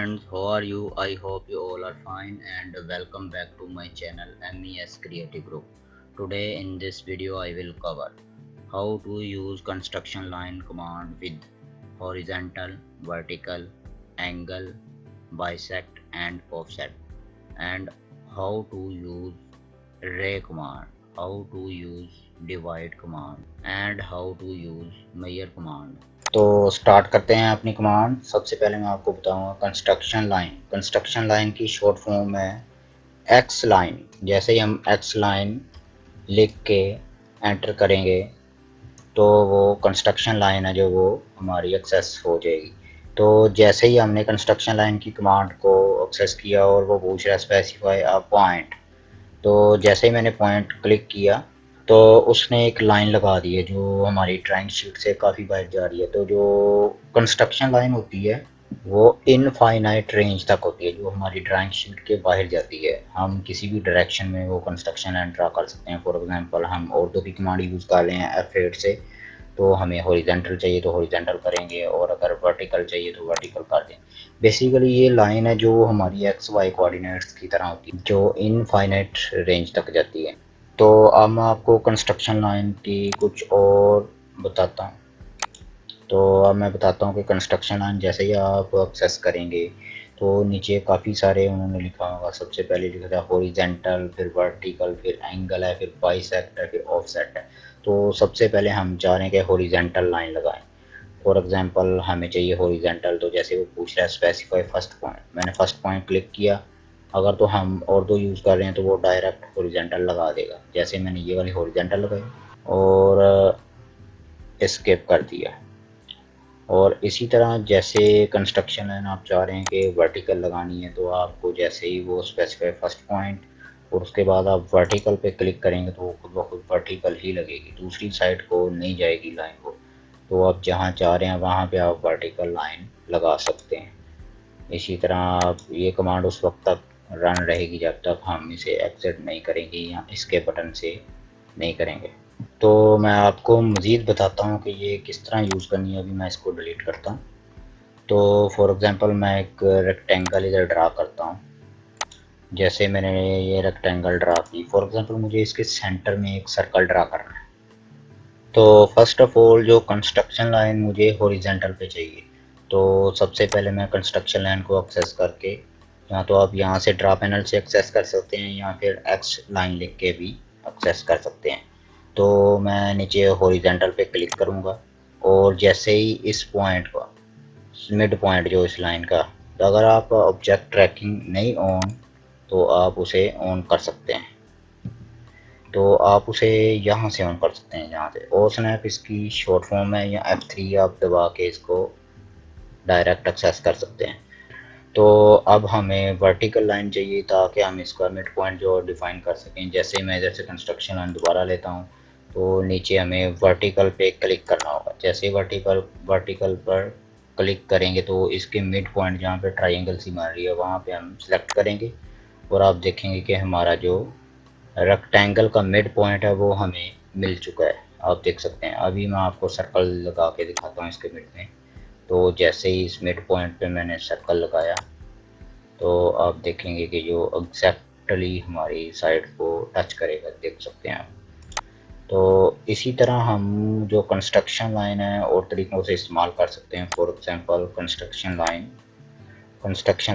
friends, how are you? I hope you all are fine and welcome back to my channel MES Creative Group. Today in this video I will cover how to use construction line command with horizontal, vertical, angle, bisect and offset, and how to use ray command, how to use divide command and how to use measure command. तो start करते हैं अपनी command. सबसे पहले मैं आपको बताऊंगा construction line की शॉर्ट फॉर्म है एक्स लाइन। जैसे ही हम एक्स लाइन लिख के एंटर करेंगे तो वो कंस्ट्रक्शन लाइन है जो वो हमारी एक्सेस हो जाएगी। तो जैसे ही हमने कंस्ट्रक्शन लाइन की कमांड को एक्सेस किया और वो पूछ रहा है स्पेसिफाई अ पॉइंट, तो जैसे ही मैंने पॉइंट क्लिक किया तो उसने एक लाइन लगा दी है जो हमारी ड्राइंग शीट से काफ़ी बाहर जा रही है। तो जो कंस्ट्रक्शन लाइन होती है वो इनफाइनाइट रेंज तक होती है, जो हमारी ड्राइंग शीट के बाहर जाती है। हम किसी भी डायरेक्शन में वो कंस्ट्रक्शन लाइन ड्रा कर सकते हैं। फॉर एग्जांपल हम ऑर्थो की कमांड यूज़ कर रहे हैं F8 से, तो हमें हॉरिजेंटल चाहिए तो हॉरिजेंटल करेंगे और अगर वर्टिकल चाहिए तो वर्टिकल कर दें। बेसिकली ये लाइन है जो हमारी एक्स वाई कोऑर्डिनेट्स की तरह होती है, जो इनफाइनाइट रेंज तक जाती है। तो अब मैं आपको कंस्ट्रक्शन लाइन की कुछ और बताता हूँ। तो अब मैं बताता हूँ कि कंस्ट्रक्शन लाइन जैसे ही आप एक्सेस करेंगे तो नीचे काफ़ी सारे उन्होंने लिखा होगा। सबसे पहले लिखा था हॉरिजेंटल, फिर वर्टिकल, फिर एंगल है, फिर बाइसेक्ट है, फिर ऑफसेट है। तो सबसे पहले हम चाह रहे हैं कि हॉरिजेंटल लाइन लगाएं। फॉर एग्जांपल हमें चाहिए हॉरिजेंटल, तो जैसे वो पूछ रहा है स्पेसिफाई फर्स्ट पॉइंट, मैंने फर्स्ट पॉइंट क्लिक किया। अगर तो हम और दो यूज़ कर रहे हैं तो वो डायरेक्ट हॉरिजेंटल लगा देगा। जैसे मैंने ये वाली हॉरिजेंटल लगाई और एस्केप कर दिया। और इसी तरह जैसे कंस्ट्रक्शन लाइन आप चाह रहे हैं कि वर्टिकल लगानी है, तो आपको जैसे ही वो स्पेसिफाई फर्स्ट पॉइंट और उसके बाद आप वर्टिकल पे क्लिक करेंगे तो वो खुद ब खुद वर्टिकल ही लगेगी, दूसरी साइड को नहीं जाएगी लाइन को। तो आप जहाँ चाह रहे हैं वहाँ पे आप वर्टिकल लाइन लगा सकते हैं। इसी तरह आप ये कमांड उस वक्त तक रन रहेगी जब तक हम इसे एग्जिट नहीं करेंगे या इसके बटन से नहीं करेंगे। तो मैं आपको मज़ीद बताता हूँ कि ये किस तरह यूज़ करनी है। अभी मैं इसको डिलीट करता हूँ। तो फॉर एग्ज़ाम्पल मैं एक रेक्टेंगल इधर ड्रा करता हूँ। जैसे मैंने ये रेक्टेंगल ड्रा की, फॉर एग्ज़ाम्पल मुझे इसके सेंटर में एक सर्कल ड्रा करना है। तो फर्स्ट ऑफ ऑल जो कंस्ट्रक्शन लाइन मुझे हॉरिजेंटल पे चाहिए, तो सबसे पहले मैं कंस्ट्रक्शन लाइन को एक्सेस करके, या तो आप यहाँ से ड्रा पैनल से एक्सेस कर सकते हैं या फिर एक्स लाइन लिख के भी एक्सेस कर सकते हैं। तो मैं नीचे हॉरिजेंटल पे क्लिक करूँगा और जैसे ही इस पॉइंट का मिड पॉइंट जो इस लाइन का, तो अगर आप ऑब्जेक्ट ट्रैकिंग नहीं ऑन तो आप उसे ऑन कर सकते हैं। तो आप उसे यहाँ से ऑन कर सकते हैं, यहाँ से। ओ स्नैप इसकी शॉर्ट फॉर्म है, या F3 आप दबा के इसको डायरेक्ट एक्सेस कर सकते हैं। तो अब हमें वर्टिकल लाइन चाहिए ताकि हम इसका मिड पॉइंट जो डिफाइन कर सकें। जैसे मैं इधर से कंस्ट्रक्शन लाइन दोबारा लेता हूँ तो नीचे हमें वर्टिकल पे क्लिक करना होगा। जैसे ही वर्टिकल पर क्लिक करेंगे तो इसके मिड पॉइंट जहाँ पे ट्राइंगल सी मार रही है वहाँ पे हम सेलेक्ट करेंगे और आप देखेंगे कि हमारा जो रेक्टेंगल का मिड पॉइंट है वो हमें मिल चुका है। आप देख सकते हैं। अभी मैं आपको सर्कल लगा के दिखाता हूँ इसके मिड में। तो जैसे ही इस मिड पॉइंट पे मैंने सर्कल लगाया तो आप देखेंगे कि जो एग्जैक्टली हमारी साइड को टच करेगा, देख सकते हैं आप। तो इसी तरह हम जो कंस्ट्रक्शन लाइन है और तरीक़ों से इस्तेमाल कर सकते हैं। फॉर एग्जांपल कंस्ट्रक्शन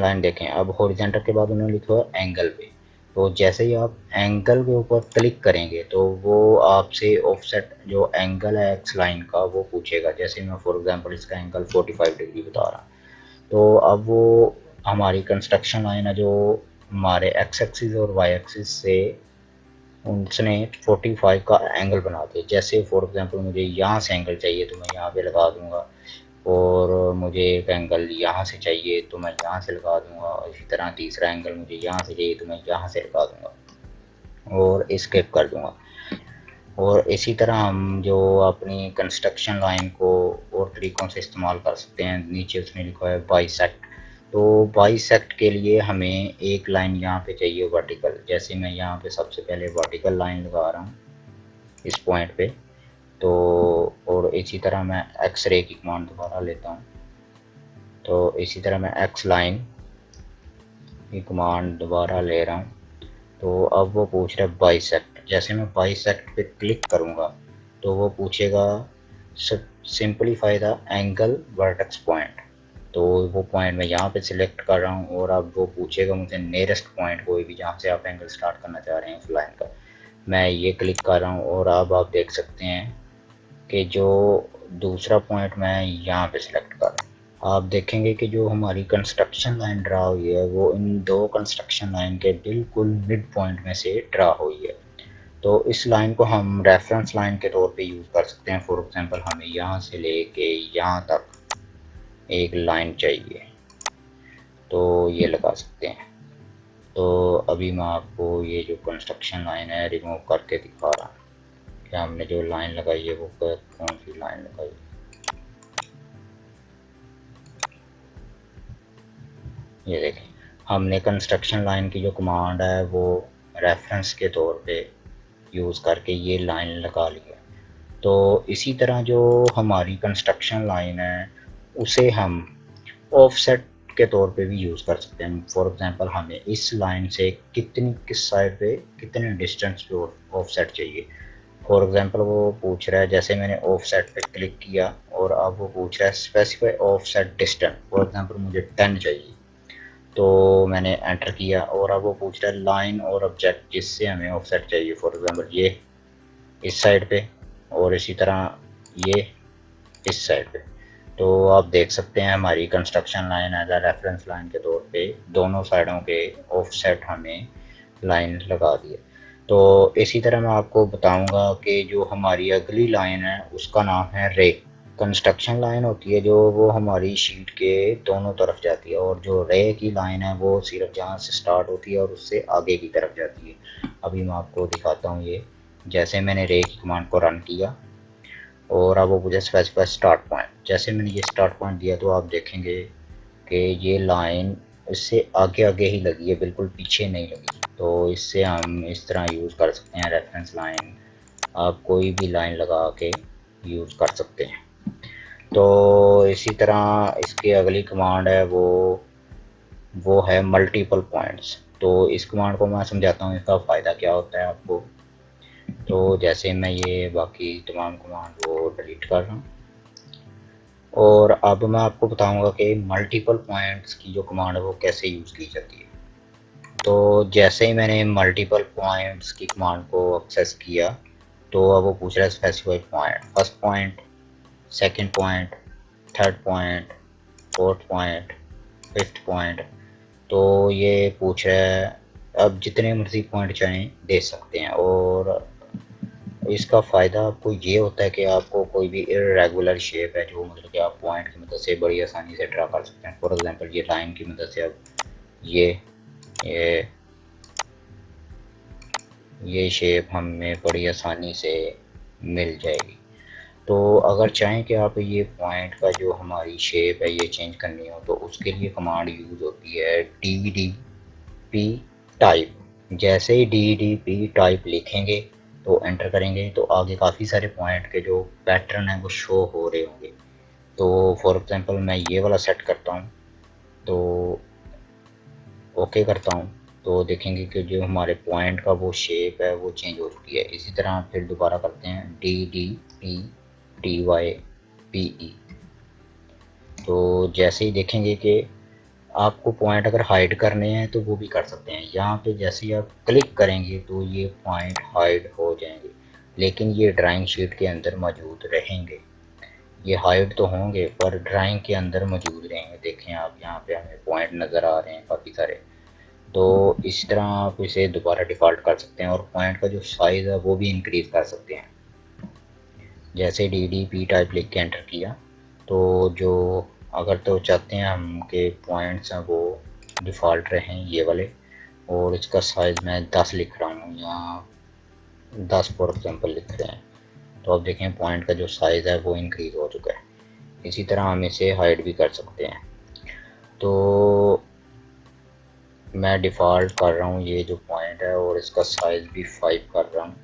लाइन देखें, अब हॉरिजॉन्टल के बाद उन्होंने लिखा है एंगल पे। तो जैसे ही आप एंगल के ऊपर क्लिक करेंगे तो वो आपसे ऑफसेट जो एंगल है एक्स लाइन का वो पूछेगा। जैसे मैं फॉर एग्जांपल इसका एंगल 45 डिग्री बता रहा, तो अब वो हमारी कंस्ट्रक्शन लाइन है जो हमारे एक्स एक्सिस और वाई एक्सिस से उसने 45 का एंगल बना दिया। जैसे फॉर एग्जांपल मुझे यहाँ से एंगल चाहिए तो मैं यहाँ पे लगा दूंगा, और मुझे एक एंगल यहाँ से चाहिए तो मैं यहाँ से लगा दूंगा, और इसी तरह तीसरा एंगल मुझे यहाँ से चाहिए तो मैं यहाँ से लगा दूंगा और एस्केप कर दूंगा। और इसी तरह हम जो अपनी कंस्ट्रक्शन लाइन को और तरीक़ों से इस्तेमाल कर सकते हैं। नीचे उसने लिखा है बाइसेक्ट। तो बाइसेक्ट के लिए हमें एक लाइन यहाँ पे चाहिए वर्टिकल। जैसे मैं यहाँ पे सबसे पहले वर्टिकल लाइन लगा रहा हूँ इस पॉइंट पे। तो और इसी तरह मैं एक्स रे की कमांड दोबारा लेता हूँ। तो इसी तरह मैं एक्स लाइन ये कमांड दोबारा ले रहा हूँ। तो अब वो पूछ रहा है बाइसेक्ट। जैसे मैं बाइसेक्ट पे क्लिक करूँगा तो वो पूछेगा simplify the angle vertex point. तो वो पॉइंट मैं यहाँ पे सिलेक्ट कर रहा हूँ और अब वो पूछेगा मुझे नियरेस्ट पॉइंट, कोई भी जहाँ से आप एंगल स्टार्ट करना चाह रहे हैं उस लाइन का। मैं ये क्लिक कर रहा हूँ और अब आप देख सकते हैं कि जो दूसरा पॉइंट मैं यहाँ पे सिलेक्ट कर रहा हूँ, आप देखेंगे कि जो हमारी कंस्ट्रक्शन लाइन ड्रा हुई है वो इन दो कंस्ट्रक्शन लाइन के बिल्कुल मिड पॉइंट में से ड्रा हुई है। तो इस लाइन को हम रेफरेंस लाइन के तौर पे यूज़ कर सकते हैं। फॉर एग्जांपल हमें यहाँ से लेके यहाँ तक एक लाइन चाहिए तो ये लगा सकते हैं। तो अभी मैं आपको ये जो कंस्ट्रक्शन लाइन है रिमूव करके दिखा रहा हूँ कि हमने जो लाइन लगाई है वो कौन सी लाइन लगाई है। ये देखें, हमने कंस्ट्रक्शन लाइन की जो कमांड है वो रेफरेंस के तौर पे यूज़ करके ये लाइन लगा ली है। तो इसी तरह जो हमारी कंस्ट्रक्शन लाइन है उसे हम ऑफसेट के तौर पे भी यूज़ कर सकते हैं। फॉर एग्जांपल हमें इस लाइन से किस साइड पे कितने डिस्टेंस पे ऑफसेट चाहिए। फॉर एग्जांपल वो पूछ रहा है, जैसे मैंने ऑफसेट पे क्लिक किया और अब वो पूछ रहा है specify offset distance. For example मुझे 10 चाहिए तो मैंने एंटर किया और अब वो पूछ रहा है लाइन और ऑब्जेक्ट जिससे हमें ऑफसेट चाहिए। फॉर एग्जांपल ये इस साइड पे और इसी तरह ये इस साइड पे। तो आप देख सकते हैं हमारी construction line as a reference line के तौर पे दोनों साइडों के ऑफसेट हमें लाइन लगा दी है। तो इसी तरह मैं आपको बताऊंगा कि जो हमारी अगली लाइन है उसका नाम है रे। कंस्ट्रक्शन लाइन होती है जो वो हमारी शीट के दोनों तरफ जाती है और जो रे की लाइन है वो सिर्फ जहाँ से स्टार्ट होती है और उससे आगे की तरफ जाती है। अभी मैं आपको दिखाता हूँ। ये जैसे मैंने रे की कमांड को रन किया और अब वो मुझे स्पेसिफाई स्टार्ट पॉइंट, जैसे मैंने ये स्टार्ट पॉइंट दिया तो आप देखेंगे कि ये लाइन इससे आगे आगे ही लगी है, बिल्कुल पीछे नहीं लगी। तो इससे हम इस तरह यूज़ कर सकते हैं रेफरेंस लाइन। आप कोई भी लाइन लगा के यूज़ कर सकते हैं। तो इसी तरह इसकी अगली कमांड है वो है मल्टीपल पॉइंट्स। तो इस कमांड को मैं समझाता हूँ इसका फ़ायदा क्या होता है आपको। तो जैसे मैं ये बाकी तमाम कमांड वो डिलीट कर रहा हूँ और अब मैं आपको बताऊंगा कि मल्टीपल पॉइंट्स की जो कमांड है वो कैसे यूज़ की जाती है। तो जैसे ही मैंने मल्टीपल पॉइंट्स की कमांड को एक्सेस किया तो अब वो पूछ रहा है specify point, first point, second point, third point, fourth point, fifth point. तो ये पूछ रहा है, अब जितने मर्जी पॉइंट चाहें दे सकते हैं। और इसका फ़ायदा आपको ये होता है कि आपको कोई भी इर्रेगुलर शेप है जो मतलब कि आप पॉइंट की मदद से बड़ी आसानी से ड्रा कर सकते हैं। फॉर एग्जांपल ये लाइन की मदद से अब ये ये ये शेप हमें बड़ी आसानी से मिल जाएगी। तो अगर चाहें कि आप ये पॉइंट का जो हमारी शेप है ये चेंज करनी हो तो उसके लिए कमांड यूज़ होती है DDP टाइप। जैसे ही DDP टाइप लिखेंगे तो एंटर करेंगे तो आगे काफ़ी सारे पॉइंट के जो पैटर्न है वो शो हो रहे होंगे। तो फॉर एग्जांपल मैं ये वाला सेट करता हूँ तो ओके करता हूँ तो देखेंगे कि जो हमारे पॉइंट का वो शेप है वो चेंज हो चुकी है। इसी तरह फिर दोबारा करते हैं DDPTYPE। तो जैसे ही देखेंगे कि आपको पॉइंट अगर हाइड करने हैं तो वो भी कर सकते हैं। यहाँ पे जैसे ही आप क्लिक करेंगे तो ये पॉइंट हाइड हो जाएंगे लेकिन ये ड्राइंग शीट के अंदर मौजूद रहेंगे। ये हाइड तो होंगे पर ड्राइंग के अंदर मौजूद रहेंगे। देखें आप यहाँ पे हमें पॉइंट नज़र आ रहे हैं काफ़ी सारे। तो इस तरह आप इसे दोबारा डिफ़ॉल्ट कर सकते हैं और पॉइंट का जो साइज़ है वो भी इंक्रीज़ कर सकते हैं। जैसे DDP टाइप लिख के एंटर किया तो जो अगर तो चाहते हैं हम के पॉइंट्स हैं वो डिफ़ॉल्ट रहें ये वाले, और इसका साइज़ मैं 10 लिख रहा हूँ या 10 फॉर एग्जांपल लिख रहे हैं। तो अब देखें पॉइंट का जो साइज़ है वो इंक्रीज़ हो चुका है। इसी तरह हम इसे हाइड भी कर सकते हैं। तो मैं डिफ़ॉल्ट कर रहा हूँ ये जो पॉइंट है और इसका साइज़ भी 5 कर रहा हूँ।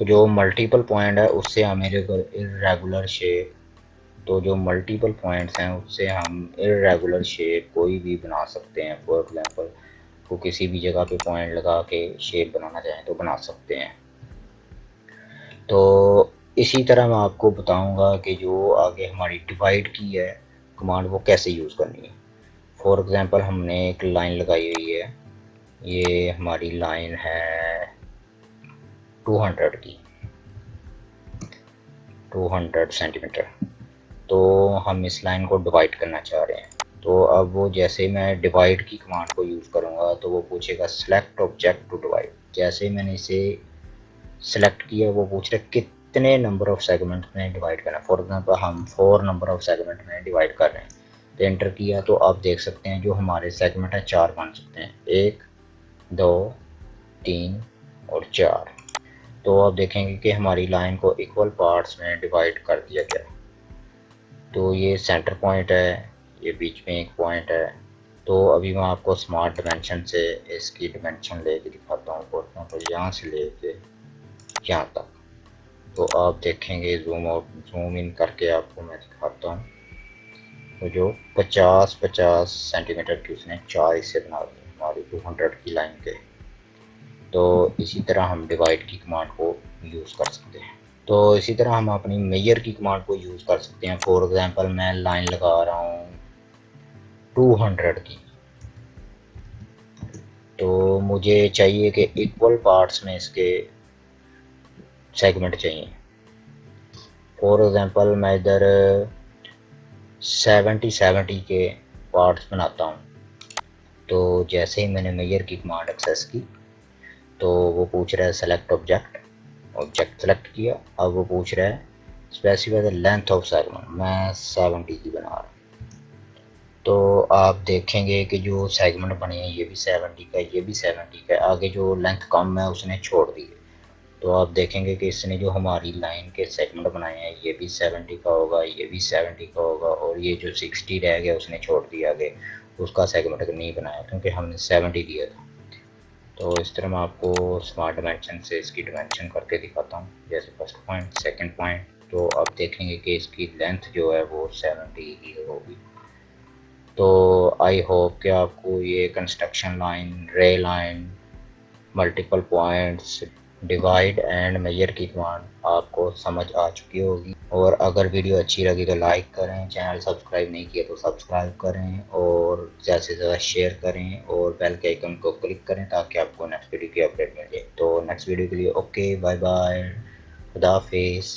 तो जो मल्टीपल पॉइंट है उससे हमें इर्रेगुलर शेप, तो जो मल्टीपल पॉइंट्स हैं उससे हम इर्रेगुलर शेप कोई भी बना सकते हैं। फॉर एग्जांपल इसको किसी भी जगह पे पॉइंट लगा के शेप बनाना चाहें तो बना सकते हैं। तो इसी तरह मैं आपको बताऊंगा कि जो आगे हमारी डिवाइड की है कमांड वो कैसे यूज़ करनी है। फॉर एग्जांपल हमने एक लाइन लगाई हुई है, ये हमारी लाइन है 200 की, 200 सेंटीमीटर। तो हम इस लाइन को डिवाइड करना चाह रहे हैं। तो अब वो जैसे मैं डिवाइड की कमांड को यूज़ करूँगा तो वो पूछेगा सेलेक्ट ऑब्जेक्ट टू डिवाइड। जैसे मैंने इसे सेलेक्ट किया वो पूछ रहा है कितने नंबर ऑफ सेगमेंट में डिवाइड करना है। फॉर एग्जांपल हम 4 नंबर ऑफ सेगमेंट में डिवाइड कर रहे हैं, तो एंटर किया तो आप देख सकते हैं जो हमारे सेगमेंट है 4 बन सकते हैं, 1 2 3 और 4। तो आप देखेंगे कि हमारी लाइन को इक्वल पार्ट्स में डिवाइड कर दिया गया। तो ये सेंटर पॉइंट है, ये बीच में एक पॉइंट है। तो अभी मैं आपको स्मार्ट डिमेंशन से इसकी डिमेंशन लेके दिखाता हूँ। फॉर एग्जाम्पल यहाँ से लेके यहाँ तक, तो आप देखेंगे जूम आउट जूम इन करके आपको मैं दिखाता हूँ। तो जो 50-50 सेंटीमीटर की उसने 4 हिस्से बना दिए हमारी 200 की लाइन के। तो इसी तरह हम डिवाइड की कमांड को यूज़ कर सकते हैं। तो इसी तरह हम अपनी मेजर की कमांड को यूज़ कर सकते हैं। फॉर एग्जांपल मैं लाइन लगा रहा हूँ 200 की, तो मुझे चाहिए कि इक्वल पार्ट्स में इसके सेगमेंट चाहिए। फॉर एग्जांपल मैं इधर 70 के पार्ट्स बनाता हूँ। तो जैसे ही मैंने मेजर की कमांड एक्सेस की तो वो पूछ रहा है सेलेक्ट ऑब्जेक्ट, ऑब्जेक्ट सेलेक्ट किया। अब वो पूछ रहा है specify the length of segment, मैं 70 की बना रहा हूँ। तो आप देखेंगे कि जो सेगमेंट बने हैं ये भी 70 का, ये भी 70 का, आगे जो लेंथ कम है उसने छोड़ दी है। तो आप देखेंगे कि इसने जो हमारी लाइन के सेगमेंट बनाए हैं ये भी 70 का होगा, ये भी 70 का होगा, और ये जो 60 रह गया उसने छोड़ दिया आगे, उसका सेगमेंट नहीं बनाया क्योंकि हमने 70 दिया था। तो इस तरह मैं आपको स्मार्ट डिमेंशन से इसकी डिमेंशन करके दिखाता हूँ। जैसे फर्स्ट पॉइंट, सेकंड पॉइंट, तो आप देखेंगे कि इसकी लेंथ जो है वो 70 ही होगी। तो आई होप कि आपको ये construction line, ray line, multiple points, divide and measure की कमांड आपको समझ आ चुकी होगी। और अगर वीडियो अच्छी लगी तो लाइक करें, चैनल सब्सक्राइब नहीं किया तो सब्सक्राइब करें, और ज़्यादा से ज़्यादा शेयर करें और बेल के आइकन को क्लिक करें ताकि आपको नेक्स्ट वीडियो की अपडेट मिल जाए। तो नेक्स्ट वीडियो के लिए ओके, बाय बाय, खुदा हाफिज़।